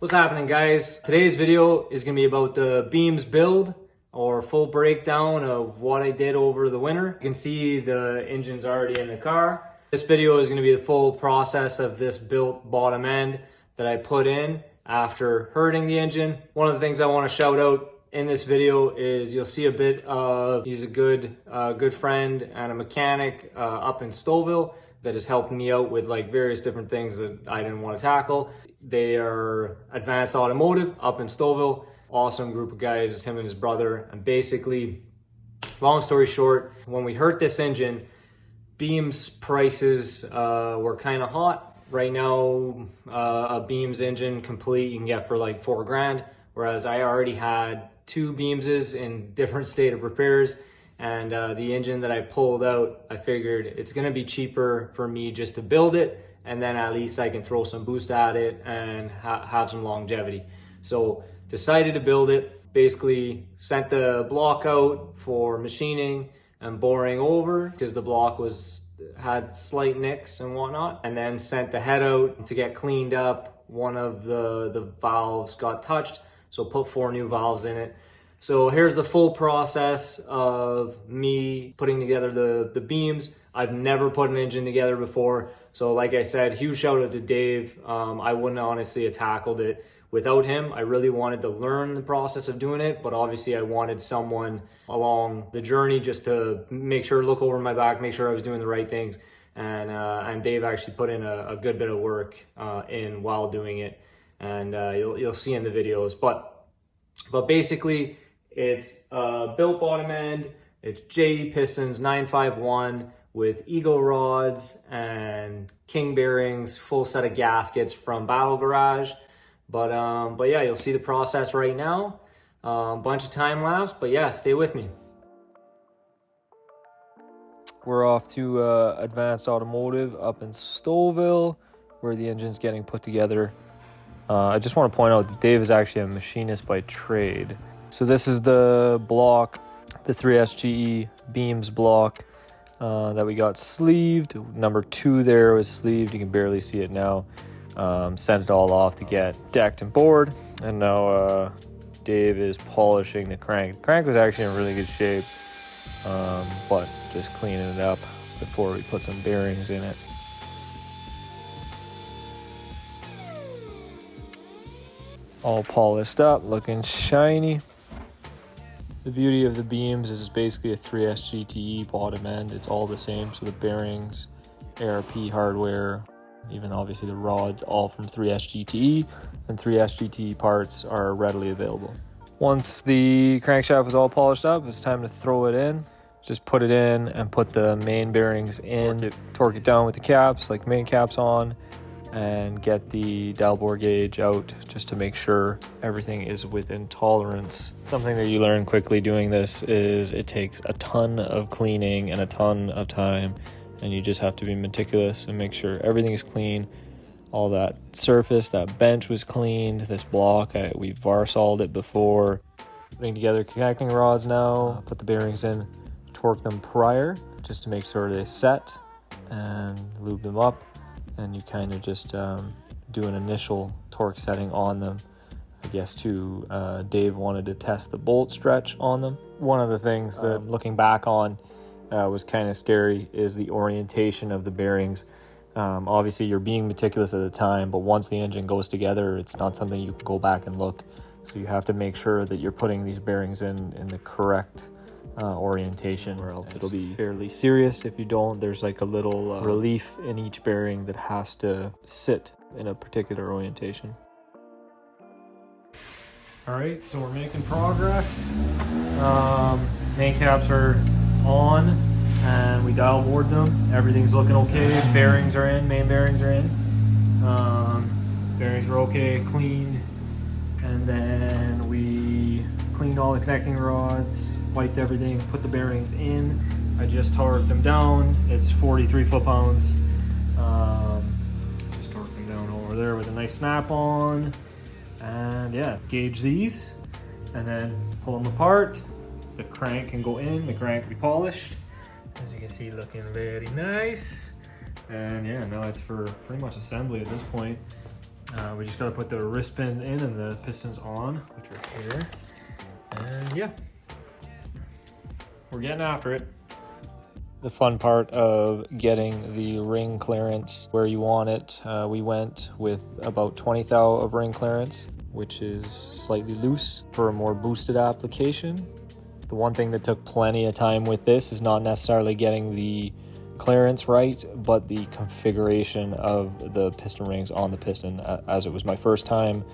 What's happening, guys? Today's video is going to be about the beams build or full breakdown of what I did over the winter. You can see the engine's already in the car. This video is going to be the full process of this built bottom end that I put in after hurting the engine. One of the things I want to shout out in this video is you'll see a bit of, he's a good friend and a mechanic up in Stouffville that has helped me out with like various different things that I didn't want to tackle. They are Advanced Automotive up in Stouffville. Awesome group of guys. It's him and his brother. And basically, long story short, when we hurt this engine, beams prices were kind of hot. Right now, a beams engine complete you can get for like $4,000, whereas I already had two beamses in different state of repairs. And the engine that I pulled out, I figured it's gonna be cheaper for me just to build it, and then at least I can throw some boost at it and have some longevity. So decided to build it, basically sent the block out for machining and boring over because the block had slight nicks and whatnot, and then sent the head out to get cleaned up. One of the valves got touched, so put 4 new valves in it. So here's the full process of me putting together the beams. I've never put an engine together before. So like I said, huge shout out to Dave. I wouldn't honestly have tackled it without him. I really wanted to learn the process of doing it, but obviously I wanted someone along the journey just to make sure, look over my back, make sure I was doing the right things. And Dave actually put in a good bit of work in while doing it. And you'll see in the videos. But basically, it's built bottom end. It's JE Pistons 951 with Ego rods and King bearings, full set of gaskets from Battle Garage. But yeah, you'll see the process right now. Bunch of time lapse, but yeah, stay with me. We're off to Advanced Automotive up in Stouffville, where the engine's getting put together. I just want to point out that Dave is actually a machinist by trade. So this is the block, the 3SGE beams block that we got sleeved. Number 2 there was sleeved. You can barely see it now. Sent it all off to get decked and bored. And now Dave is polishing the crank. The crank was actually in really good shape, but just cleaning it up before we put some bearings in it. All polished up, looking shiny. The beauty of the beams is it's basically a 3S GTE bottom end. It's all the same, so the bearings, ARP hardware, even obviously the rods, all from 3S GTE, and 3S GTE parts are readily available. Once the crankshaft was all polished up, it's time to throw it in. Just put it in and put the main bearings in, torque it down with the caps, like main caps on, and get the dowel bore gauge out just to make sure everything is within tolerance. Something that you learn quickly doing this is it takes a ton of cleaning and a ton of time, and you just have to be meticulous and make sure everything is clean. All that surface, that bench was cleaned. This block, we varsoled it before. Putting together connecting rods now, put the bearings in, torque them prior just to make sure they set, and lube them up. And you kind of just do an initial torque setting on them. I guess too, Dave wanted to test the bolt stretch on them. One of the things that looking back on was kind of scary is the orientation of the bearings. Obviously you're being meticulous at the time, but once the engine goes together, it's not something you can go back and look. So you have to make sure that you're putting these bearings in the correct orientation, or else it'll be fairly serious if you don't. There's like a little relief in each bearing that has to sit in a particular orientation. All right, so we're making progress. Main caps are on and we dial board them. Everything's looking okay. Bearings are in, main bearings are in. Bearings were okay, cleaned, and then we cleaned all the connecting rods, wiped everything, put the bearings in. I just torqued them down. It's 43 foot-pounds. Just torqued them down over there with a nice snap on. And yeah, gauge these and then pull them apart. The crank can go in, the crank will be polished. As you can see, looking very nice. And yeah, now it's for pretty much assembly at this point. We just gotta put the wrist pins in and the pistons on, which are here. And yeah, we're getting after it. The fun part of getting the ring clearance where you want it, we went with about 20 thou of ring clearance, which is slightly loose for a more boosted application. The one thing that took plenty of time with this is not necessarily getting the clearance right, but the configuration of the piston rings on the piston. As it was my first time,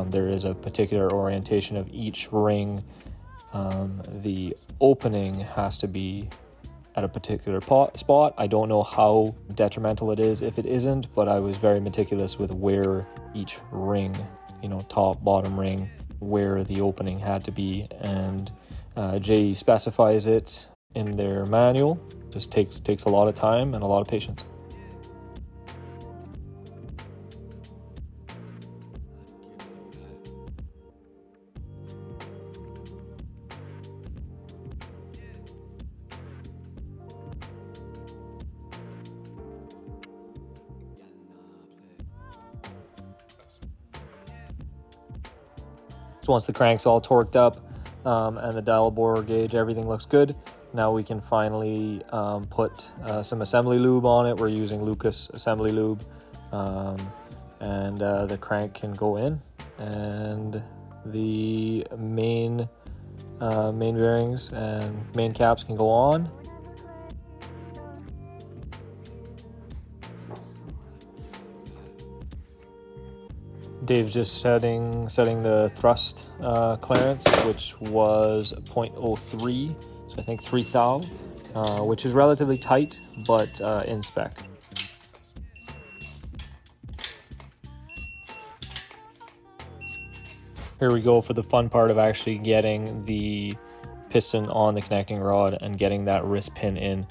there is a particular orientation of each ring. The opening has to be at a particular spot. I don't know how detrimental it is if it isn't, but I was very meticulous with where each ring, top, bottom ring, where the opening had to be, and JE specifies it in their manual. Just takes a lot of time and a lot of patience. So once the crank's all torqued up and the dial bore gauge, everything looks good, now we can finally put some assembly lube on it. We're using Lucas assembly lube, and the crank can go in, and the main bearings and main caps can go on. Dave's just setting the thrust clearance, which was 0.03, so I think 3 thou, which is relatively tight, but in spec. Here we go for the fun part of actually getting the piston on the connecting rod and getting that wrist pin in.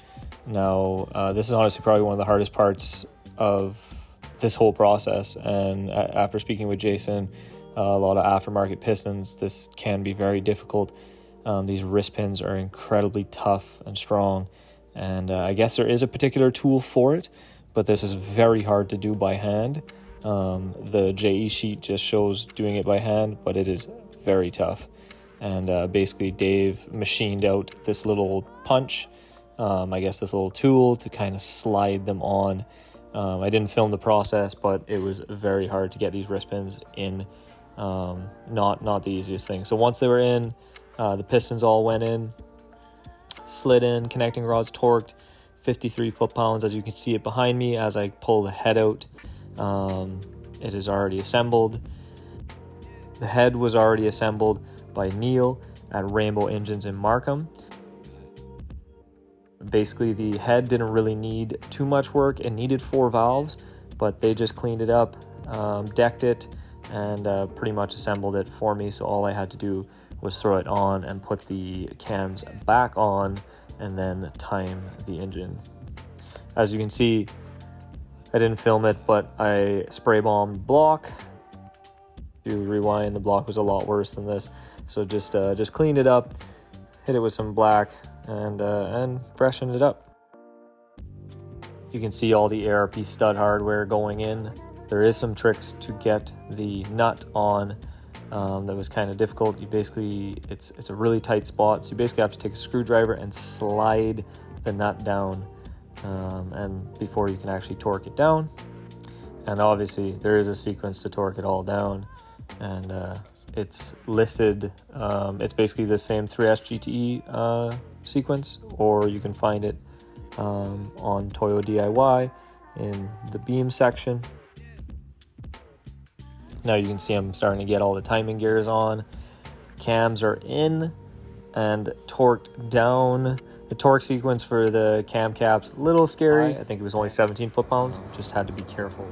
Now, this is honestly probably one of the hardest parts of this whole process, and after speaking with Jason, a lot of aftermarket pistons, this can be very difficult. These wrist pins are incredibly tough and strong, and I guess there is a particular tool for it, but this is very hard to do by hand. The JE sheet just shows doing it by hand, but it is very tough. And basically Dave machined out this little punch, I guess this little tool to kind of slide them on. I didn't film the process, but it was very hard to get these wrist pins in. Not the easiest thing. So once they were in, the pistons all went in, slid in, connecting rods torqued, 53 foot-pounds, as you can see it behind me. As I pull the head out, it is already assembled. The head was already assembled by Neil at Rainbow Engines in Markham. Basically, the head didn't really need too much work. It needed 4 valves, but they just cleaned it up, decked it, and pretty much assembled it for me. So all I had to do was throw it on and put the cams back on, and then time the engine. As you can see, I didn't film it, but I spray bombed block. To rewind, the block was a lot worse than this. So just cleaned it up, hit it with some black, and freshened it up. You can see all the ARP stud hardware going in. There is some tricks to get the nut on that was kind of difficult. You basically, it's a really tight spot, so you basically have to take a screwdriver and slide the nut down, and before you can actually torque it down. And obviously there is a sequence to torque it all down, and it's listed. It's basically the same 3S GTE sequence, or you can find it on Toyo DIY in the beam section. Now you can see I'm starting to get all the timing gears on. Cams are in and torqued down. The torque sequence for the cam caps, a little scary. I think it was only 17 foot-pounds. Just had to be careful.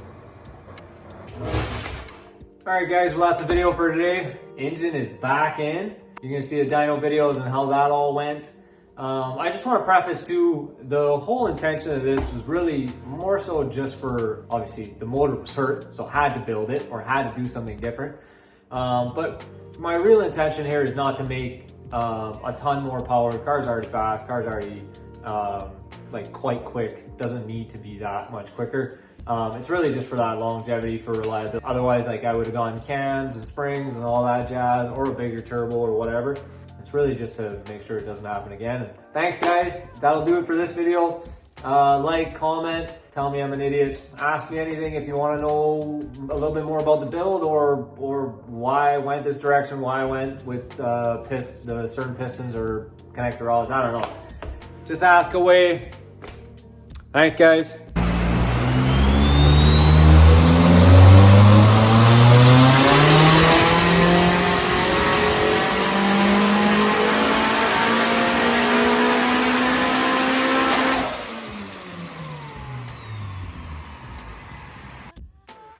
Alright guys, well that's the video for today. Engine is back in. You're gonna see the dyno videos and how that all went. I just want to preface too, the whole intention of this was really more so just for, obviously the motor was hurt, so had to build it or had to do something different. But my real intention here is not to make a ton more power. Car's already fast, car's already like quite quick, doesn't need to be that much quicker. It's really just for that longevity, for reliability. Otherwise, like I would have gone cams and springs and all that jazz, or a bigger turbo or whatever. It's really just to make sure it doesn't happen again. And thanks guys, that'll do it for this video. Like, comment, tell me I'm an idiot. Ask me anything if you want to know a little bit more about the build, or why I went this direction, why I went with the certain pistons or connector rods. I don't know. Just ask away. Thanks guys.